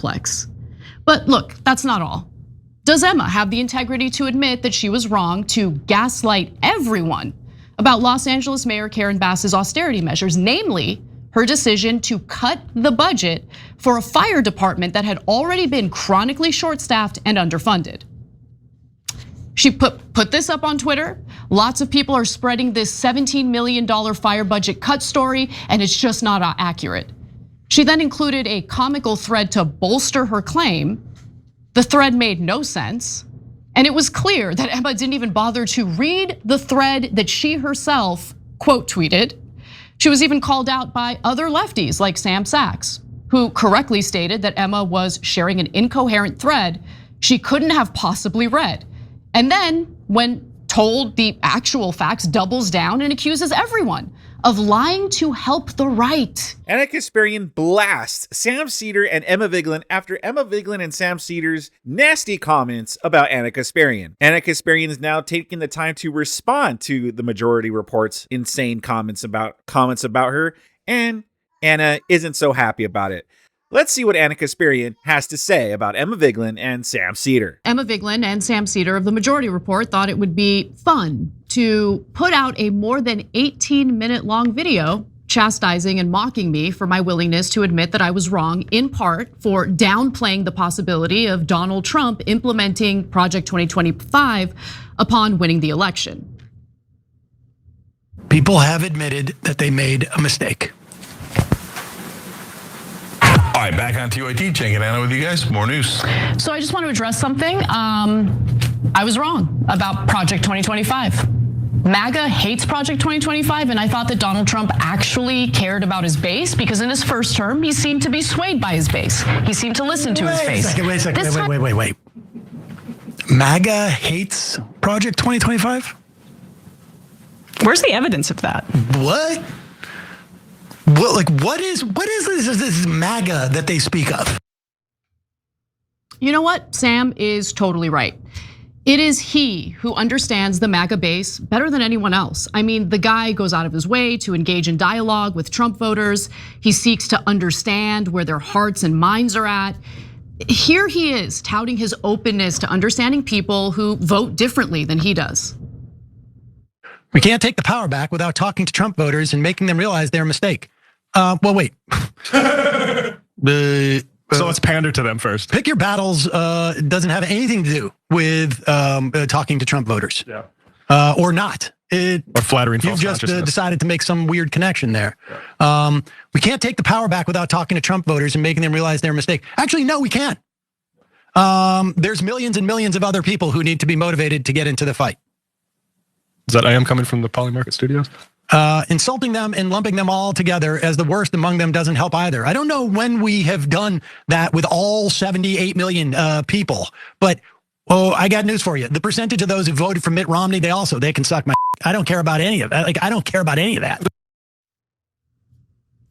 complex. But look, that's not all. Does Emma have the integrity to admit that she was wrong to gaslight everyone about Los Angeles Mayor Karen Bass's austerity measures, namely her decision to cut the budget for a fire department that had already been chronically short-staffed and underfunded? She put this up on Twitter. Lots of people are spreading this $17 million fire budget cut story, and it's just not accurate. She then included a comical thread to bolster her claim. The thread made no sense, and it was clear that Emma didn't even bother to read the thread that she herself quote tweeted. She was even called out by other lefties like Sam Sachs, who correctly stated that Emma was sharing an incoherent thread she couldn't have possibly read. And then, when told the actual facts, doubles down and accuses everyone of lying to help the right. Ana Kasparian blasts Sam Seder and Emma Vigeland after Emma Vigeland and Sam Seder's nasty comments about Ana Kasparian. Ana Kasparian is now taking the time to respond to the Majority Report's insane comments about her, and Ana isn't so happy about it. Let's see what Ana Kasparian has to say about Emma Vigeland and Sam Seder. Emma Vigeland and Sam Seder of the Majority Report thought it would be fun to put out a more than 18-minute long video chastising and mocking me for my willingness to admit that I was wrong, in part for downplaying the possibility of Donald Trump implementing Project 2025 upon winning the election. People have admitted that they made a mistake. All right, back on TYT, checking Anna with you guys. More news. So I just want to address something. I was wrong about Project 2025. MAGA hates Project 2025, and I thought that Donald Trump actually cared about his base because in his first term, he seemed to be swayed by his base. He seemed to listen to his base. Wait a second, wait. MAGA hates Project 2025? Where's the evidence of that? What? What is this MAGA that they speak of? You know what? Sam is totally right. It is he who understands the MAGA base better than anyone else. I mean, the guy goes out of his way to engage in dialogue with Trump voters. He seeks to understand where their hearts and minds are at. Here he is touting his openness to understanding people who vote differently than he does. We can't take the power back without talking to Trump voters and making them realize their mistake. Well, wait. So let's pander to them first. Pick your battles doesn't have anything to do with talking to Trump voters. Yeah. Or not. Or flattering false You've just decided to make some weird connection there. Yeah. We can't take the power back without talking to Trump voters and making them realize their mistake. Actually, no, we can't. There's millions and millions of other people who need to be motivated to get into the fight. Is that I am coming from the Poly Market Studios? Insulting them and lumping them all together as the worst among them doesn't help either. I don't know when we have done that with all 78 million people, but I got news for you. The percentage of those who voted for Mitt Romney, they can suck my. I don't care about any of that. I don't care about any of that.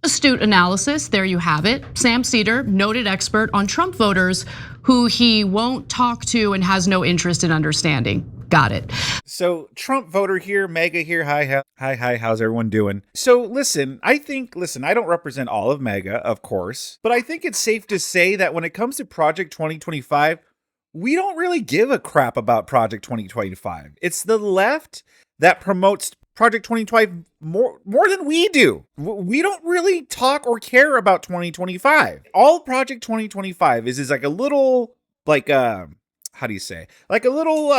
Astute analysis, there you have it. Sam Seder, noted expert on Trump voters who he won't talk to and has no interest in understanding. Got it. So Trump voter here, MAGA here, hi, how's everyone doing? So listen, I don't represent all of MAGA, of course, but I think it's safe to say that when it comes to Project 2025, we don't really give a crap about Project 2025. It's the left that promotes Project 2025 more than we do. We don't really talk or care about 2025. All Project 2025 is like a little, how do you say? Like a little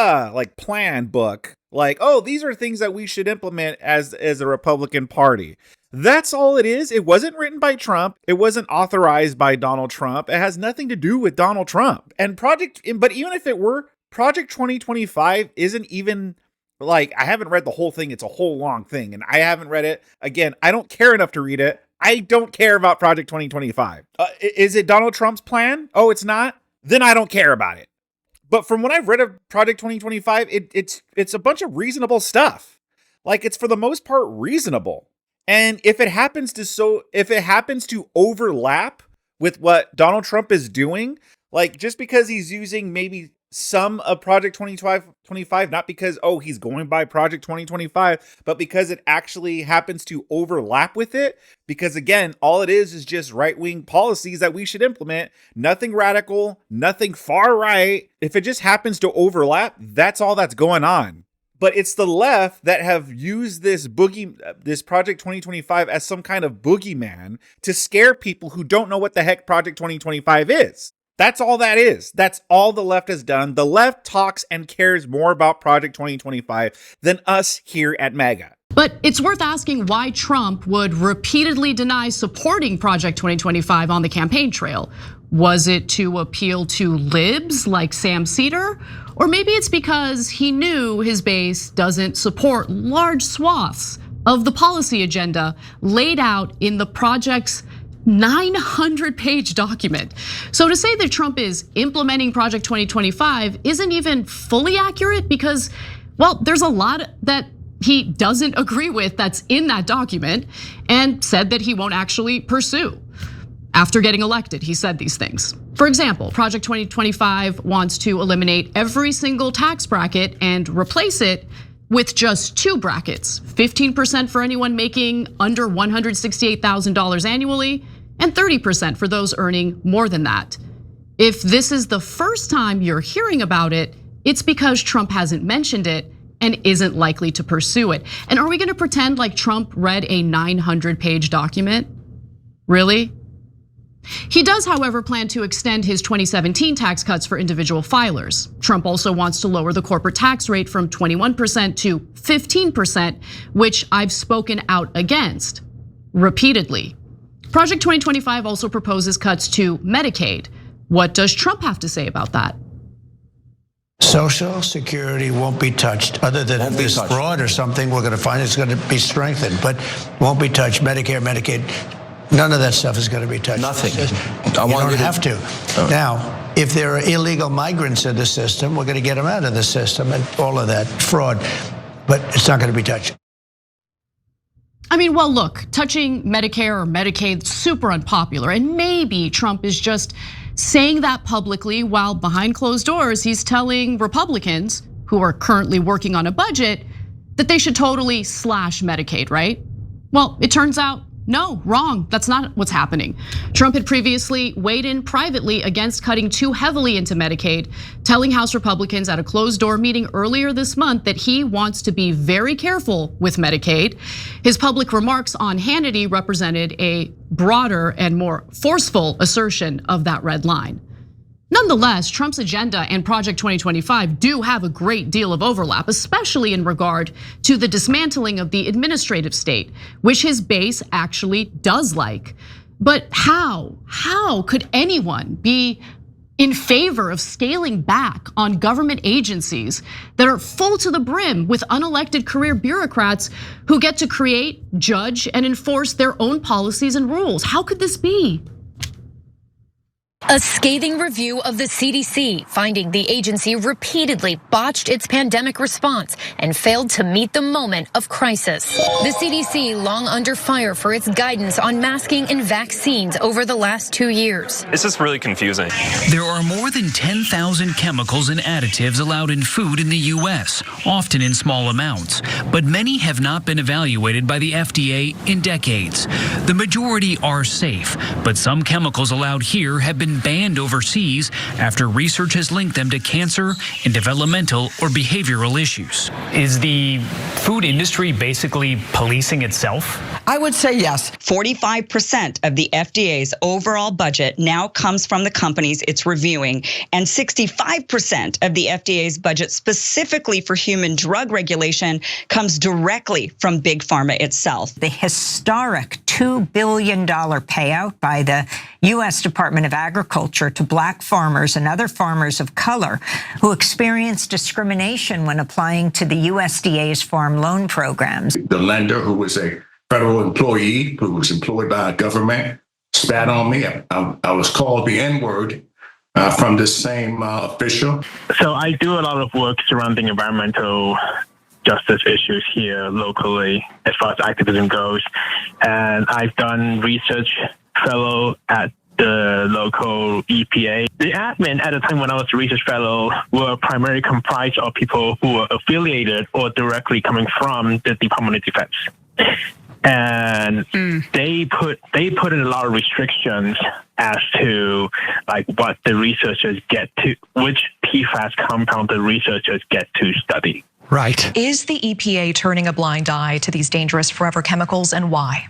plan book. Like, oh, these are things that we should implement as a Republican Party. That's all it is. It wasn't written by Trump. It wasn't authorized by Donald Trump. It has nothing to do with Donald Trump. But even if it were, Project 2025 isn't even I haven't read the whole thing. It's a whole long thing and I haven't read it. Again, I don't care enough to read it. I don't care about Project 2025. Is it Donald Trump's plan? Oh, it's not? Then I don't care about it. But from what I've read of Project 2025, it's a bunch of reasonable stuff. It's for the most part reasonable. And if it happens to overlap with what Donald Trump is doing, just because he's using maybe some of Project 2025, not because, he's going by Project 2025, but because it actually happens to overlap with it. Because again, all it is just right-wing policies that we should implement. Nothing radical, nothing far right. If it just happens to overlap, that's all that's going on. But it's the left that have used this Project 2025 as some kind of boogeyman to scare people who don't know what the heck Project 2025 is. That's all that is. That's all the left has done. The left talks and cares more about Project 2025 than us here at MAGA. But it's worth asking why Trump would repeatedly deny supporting Project 2025 on the campaign trail. Was it to appeal to libs like Sam Seder? Or maybe it's because he knew his base doesn't support large swaths of the policy agenda laid out in the project's 900-page document. So to say that Trump is implementing Project 2025 isn't even fully accurate because, well, there's a lot that he doesn't agree with that's in that document and said that he won't actually pursue. After getting elected, he said these things. For example, Project 2025 wants to eliminate every single tax bracket and replace it with just 2 brackets, 15% for anyone making under $168,000 annually, and 30% for those earning more than that. If this is the first time you're hearing about it, it's because Trump hasn't mentioned it and isn't likely to pursue it. And are we gonna pretend like Trump read a 900-page document? Really? He does, however, plan to extend his 2017 tax cuts for individual filers. Trump also wants to lower the corporate tax rate from 21% to 15%, which I've spoken out against repeatedly. Project 2025 also proposes cuts to Medicaid. What does Trump have to say about that? Social Security won't be touched, other than if there's fraud or something, we're gonna find it's gonna be strengthened, but won't be touched. Medicare, Medicaid, none of that stuff is gonna be touched. Nothing. You don't have to. Now, if there are illegal migrants in the system, we're gonna get them out of the system and all of that fraud, but it's not gonna be touched. I mean, well, look, touching Medicare or Medicaid, super unpopular. And maybe Trump is just saying that publicly while behind closed doors, he's telling Republicans who are currently working on a budget that they should totally slash Medicaid, right? Well, it turns out, no, wrong. That's not what's happening. Trump had previously weighed in privately against cutting too heavily into Medicaid, telling House Republicans at a closed door meeting earlier this month that he wants to be very careful with Medicaid. His public remarks on Hannity represented a broader and more forceful assertion of that red line. Nonetheless, Trump's agenda and Project 2025 do have a great deal of overlap, especially in regard to the dismantling of the administrative state, which his base actually does like. But how could anyone be in favor of scaling back on government agencies that are full to the brim with unelected career bureaucrats who get to create, judge, and enforce their own policies and rules? How could this be? A scathing review of the CDC, finding the agency repeatedly botched its pandemic response and failed to meet the moment of crisis. The CDC long under fire for its guidance on masking and vaccines over the last 2 years. This is really confusing. There are more than 10,000 chemicals and additives allowed in food in the US, often in small amounts, but many have not been evaluated by the FDA in decades. The majority are safe, but some chemicals allowed here have been banned overseas after research has linked them to cancer and developmental or behavioral issues. Is the food industry basically policing itself? I would say yes. 45% of the FDA's overall budget now comes from the companies it's reviewing, and 65% of the FDA's budget specifically for human drug regulation comes directly from Big Pharma itself. The historic $2 billion payout by the US Department of Agriculture to black farmers and other farmers of color who experienced discrimination when applying to the USDA's farm loan programs. The lender, who was a federal employee, who was employed by a government, spat on me. I was called the N-word from this same official. So I do a lot of work surrounding environmental justice issues here locally as far as activism goes. And I've done research fellow at the local EPA. The admin at the time when I was a research fellow were primarily comprised of people who were affiliated or directly coming from the Department of Defense. And they put in a lot of restrictions as to like what the researchers get to, which PFAS compound the researchers get to study. Right. Is the EPA turning a blind eye to these dangerous forever chemicals, and why?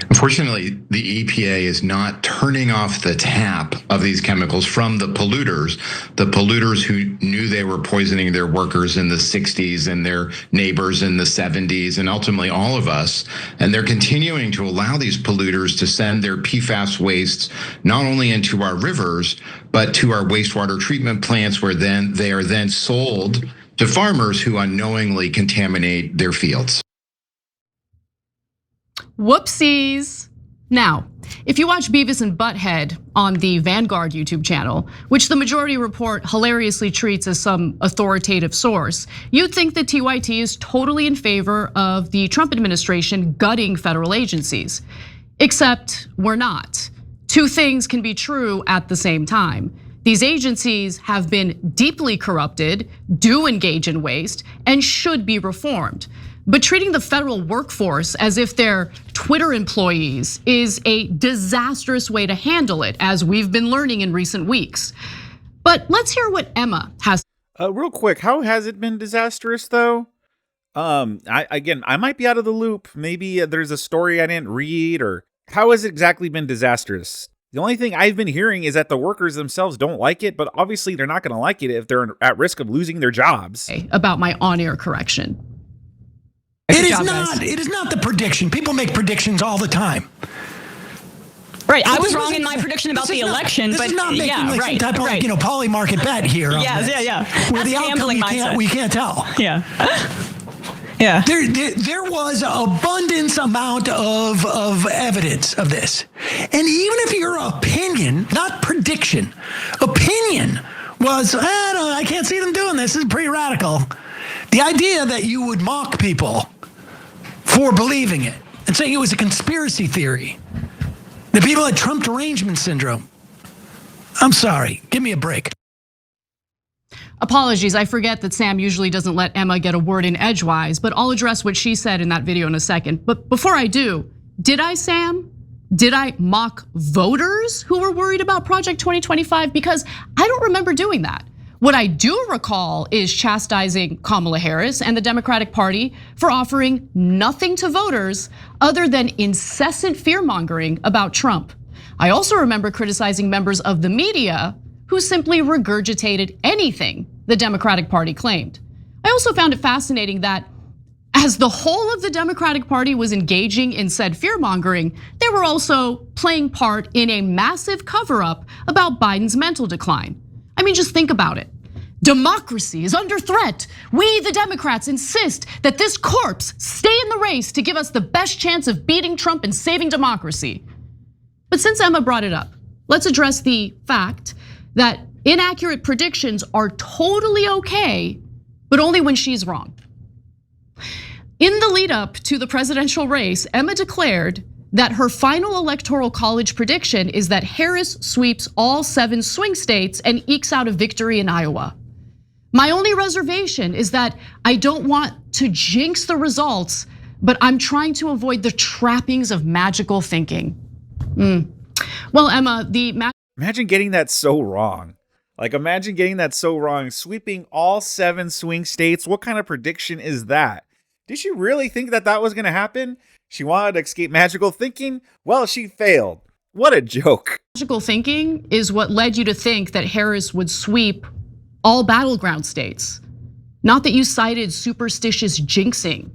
Unfortunately, the EPA is not turning off the tap of these chemicals from the polluters who knew they were poisoning their workers in the 60s and their neighbors in the 70s and ultimately all of us. And they're continuing to allow these polluters to send their PFAS wastes not only into our rivers, but to our wastewater treatment plants where then they are then sold to farmers who unknowingly contaminate their fields. Whoopsies. Now, if you watch Beavis and Butthead on the Vanguard YouTube channel, which the Majority Report hilariously treats as some authoritative source, you'd think that TYT is totally in favor of the Trump administration gutting federal agencies. Except we're not. Two things can be true at the same time. These agencies have been deeply corrupted, do engage in waste, and should be reformed. But treating the federal workforce as if they're Twitter employees is a disastrous way to handle it, as we've been learning in recent weeks. But let's hear what Emma has. Real quick, how has it been disastrous though? I might be out of the loop. Maybe there's a story I didn't read, or how has it exactly been disastrous? The only thing I've been hearing is that the workers themselves don't like it, but obviously they're not going to like it if they're at risk of losing their jobs. About my on-air correction. It is not the prediction. People make predictions all the time. Right, I was wrong in my prediction about the election, but this is not making yeah, like right, some type right. of poly market bet here. Yes, yeah. Where the outcome we can't tell. Yeah. Yeah. There was an abundance amount of evidence of this. And even if your opinion, not prediction, opinion was, I can't see them doing this is pretty radical. The idea that you would mock people for believing it and saying it was a conspiracy theory. The people had Trump derangement syndrome. I'm sorry, give me a break. Apologies, I forget that Sam usually doesn't let Emma get a word in edgewise, but I'll address what she said in that video in a second. But before I do, did I, Sam? Did I mock voters who were worried about Project 2025? Because I don't remember doing that. What I do recall is chastising Kamala Harris and the Democratic Party for offering nothing to voters other than incessant fear-mongering about Trump. I also remember criticizing members of the media who simply regurgitated anything the Democratic Party claimed. I also found it fascinating that as the whole of the Democratic Party was engaging in said fear-mongering, they were also playing part in a massive cover-up about Biden's mental decline. I mean, just think about it. Democracy is under threat. We, the Democrats, insist that this corpse stay in the race to give us the best chance of beating Trump and saving democracy. But since Emma brought it up, let's address the fact that inaccurate predictions are totally okay, but only when she's wrong. In the lead up to the presidential race, Emma declared that her final electoral college prediction is that Harris sweeps all 7 swing states and ekes out a victory in Iowa. My only reservation is that I don't want to jinx the results, but I'm trying to avoid the trappings of magical thinking. Well, Emma, imagine getting that so wrong. Like, imagine getting that so wrong, sweeping all 7 swing states. What kind of prediction is that? Did she really think that that was going to happen? She wanted to escape magical thinking? Well, she failed. What a joke. Magical thinking is what led you to think that Harris would sweep all battleground states. Not that you cited superstitious jinxing.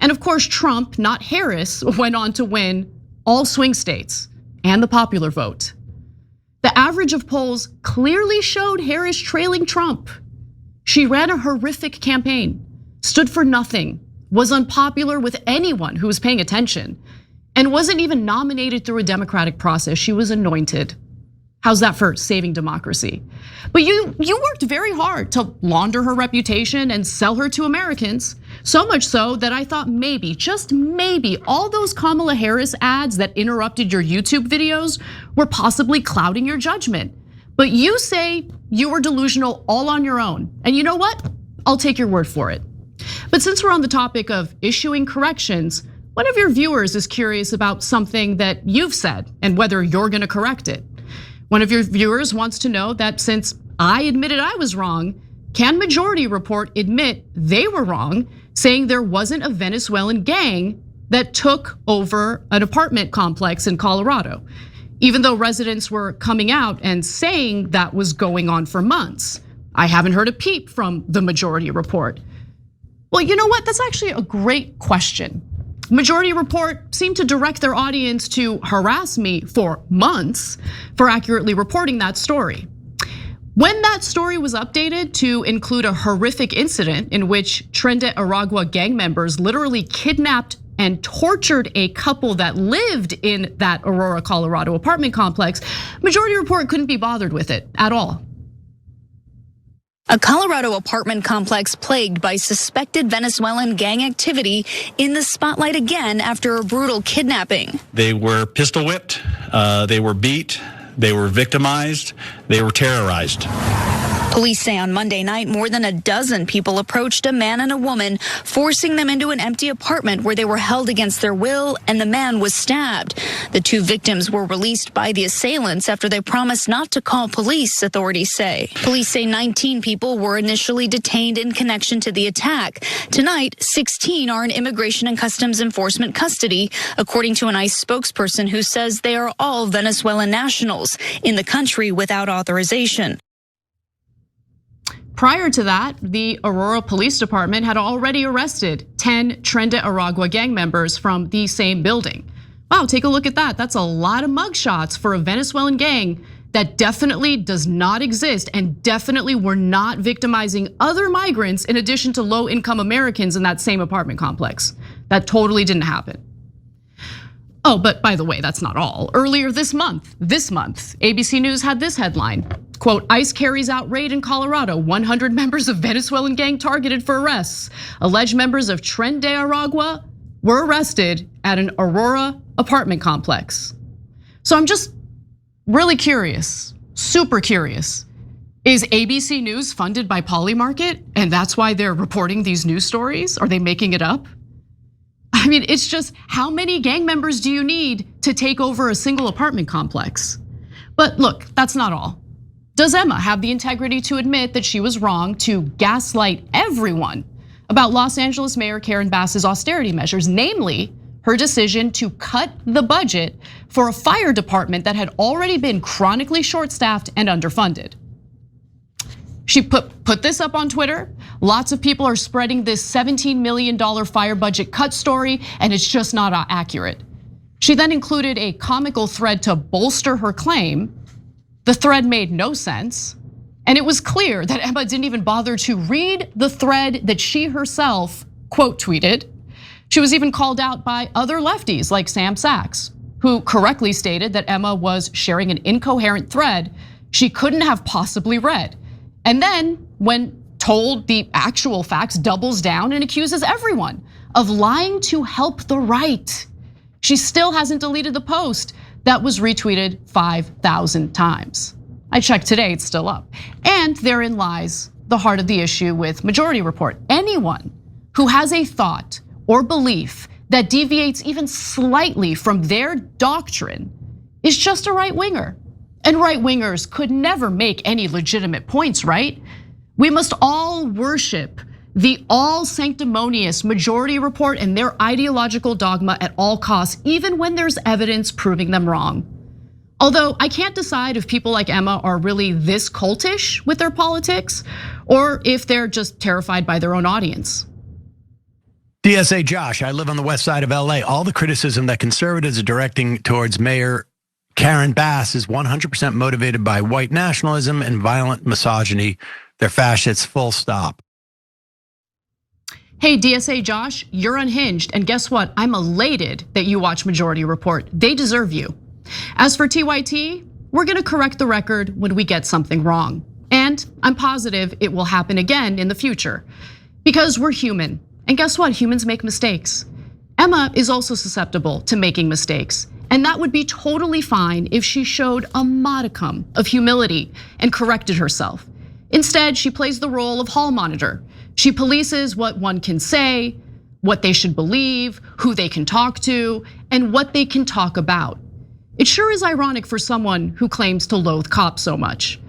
And of course, Trump, not Harris, went on to win all swing states and the popular vote. The average of polls clearly showed Harris trailing Trump. She ran a horrific campaign, stood for nothing, was unpopular with anyone who was paying attention, and wasn't even nominated through a democratic process. She was anointed. How's that for saving democracy? But you worked very hard to launder her reputation and sell her to Americans. So much so that I thought maybe, just maybe, all those Kamala Harris ads that interrupted your YouTube videos were possibly clouding your judgment. But you say you were delusional all on your own. And you know what? I'll take your word for it. But since we're on the topic of issuing corrections, one of your viewers is curious about something that you've said and whether you're gonna correct it. One of your viewers wants to know that since I admitted I was wrong, can Majority Report admit they were wrong, saying there wasn't a Venezuelan gang that took over an apartment complex in Colorado, even though residents were coming out and saying that was going on for months? I haven't heard a peep from the Majority Report. Well, you know what? That's actually a great question. Majority Report seemed to direct their audience to harass me for months for accurately reporting that story. When that story was updated to include a horrific incident in which Tren de Aragua gang members literally kidnapped and tortured a couple that lived in that Aurora, Colorado apartment complex, Majority Report couldn't be bothered with it at all. A Colorado apartment complex plagued by suspected Venezuelan gang activity in the spotlight again after a brutal kidnapping. They were pistol whipped, they were beat, they were victimized, they were terrorized. Police say on Monday night, more than a dozen people approached a man and a woman, forcing them into an empty apartment where they were held against their will, and the man was stabbed. The two victims were released by the assailants after they promised not to call police, authorities say. Police say 19 people were initially detained in connection to the attack. Tonight, 16 are in Immigration and Customs Enforcement custody, according to an ICE spokesperson who says they are all Venezuelan nationals in the country without authorization. Prior to that, the Aurora Police Department had already arrested 10 Tren de Aragua gang members from the same building. Wow, take a look at that. That's a lot of mugshots for a Venezuelan gang that definitely does not exist and definitely were not victimizing other migrants in addition to low-income Americans in that same apartment complex. That totally didn't happen. Oh, but by the way, that's not all. Earlier this month, ABC News had this headline, quote, ICE carries out raid in Colorado, 100 members of Venezuelan gang targeted for arrests. Alleged members of Tren de Aragua were arrested at an Aurora apartment complex. So I'm just really curious, super curious. Is ABC News funded by Polymarket and that's why they're reporting these news stories? Are they making it up? I mean, it's just how many gang members do you need to take over a single apartment complex? But look, that's not all. Does Emma have the integrity to admit that she was wrong to gaslight everyone about Los Angeles Mayor Karen Bass's austerity measures, namely her decision to cut the budget for a fire department that had already been chronically short-staffed and underfunded? She put this up on Twitter. Lots of people are spreading this $17 million fire budget cut story, and it's just not accurate. She then included a comical thread to bolster her claim. The thread made no sense, and it was clear that Emma didn't even bother to read the thread that she herself quote tweeted. She was even called out by other lefties like Sam Sachs, who correctly stated that Emma was sharing an incoherent thread she couldn't have possibly read. And then when told the actual facts, doubles down and accuses everyone of lying to help the right. She still hasn't deleted the post that was retweeted 5,000 times. I checked today, it's still up. And therein lies the heart of the issue with Majority Report. Anyone who has a thought or belief that deviates even slightly from their doctrine is just a right-winger. And right-wingers could never make any legitimate points, right? We must all worship the all sanctimonious Majority Report and their ideological dogma at all costs, even when there's evidence proving them wrong. Although I can't decide if people like Emma are really this cultish with their politics or if they're just terrified by their own audience. DSA Josh, I live on the west side of LA. All the criticism that conservatives are directing towards Mayor Karen Bass is 100% motivated by white nationalism and violent misogyny. They're fascists, full stop. Hey, DSA Josh, you're unhinged. And guess what? I'm elated that you watch Majority Report. They deserve you. As for TYT, we're gonna correct the record when we get something wrong. And I'm positive it will happen again in the future because we're human And guess what? Humans make mistakes. Emma is also susceptible to making mistakes. And that would be totally fine if she showed a modicum of humility and corrected herself. Instead, she plays the role of hall monitor. She polices what one can say, what they should believe, who they can talk to, and what they can talk about. It sure is ironic for someone who claims to loathe cops so much.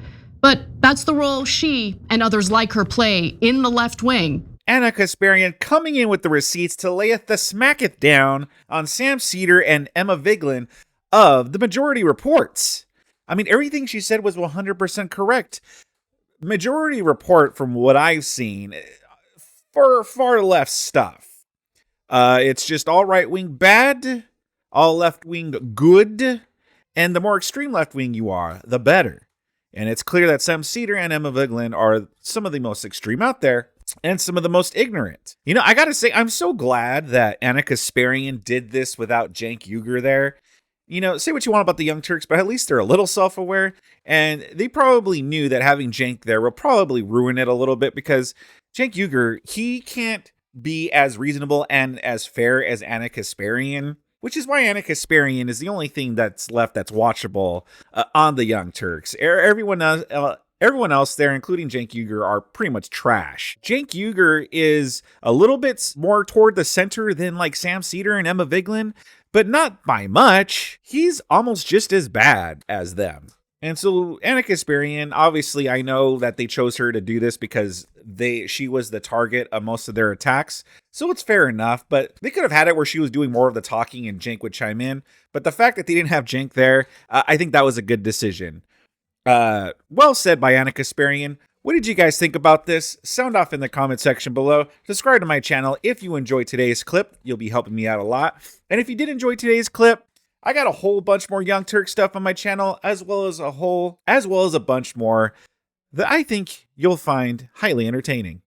But that's the role she and others like her play in the left wing. Ana Kasparian coming in with the receipts to layeth the smacketh down on Sam Seder and Emma Vigeland of the Majority Reports. I mean, everything she said was 100% correct. Majority Report, from what I've seen, for far left stuff. It's just all right wing bad, all left wing good, and the more extreme left wing you are, the better. And it's clear that Sam Seder and Emma Vigeland are some of the most extreme out there and some of the most ignorant. You know, I gotta say, I'm so glad that Ana Kasparian did this without Cenk Uygur there. You know, say what you want about the Young Turks, but at least they're a little self-aware, and they probably knew that having Cenk there will probably ruin it a little bit, because Cenk Uygur, he can't be as reasonable and as fair as Ana Kasparian, which is why Ana Kasparian is the only thing that's left that's watchable on the Young Turks. Everyone else there, including Cenk Uygur, are pretty much trash. Cenk Uygur is a little bit more toward the center than like Sam Seder and Emma Vigeland, but not by much. He's almost just as bad as them. And so Ana Kasparian, obviously I know that they chose her to do this because she was the target of most of their attacks. So it's fair enough, but they could have had it where she was doing more of the talking and Cenk would chime in. But the fact that they didn't have Cenk there, I think that was a good decision. Well said by Ana Kasparian. What did you guys think about this? Sound off in the comment section below. Subscribe to my channel if you enjoyed today's clip. You'll be helping me out a lot. And if you did enjoy today's clip, I got a whole bunch more Young Turk stuff on my channel, as well as a bunch more that I think you'll find highly entertaining.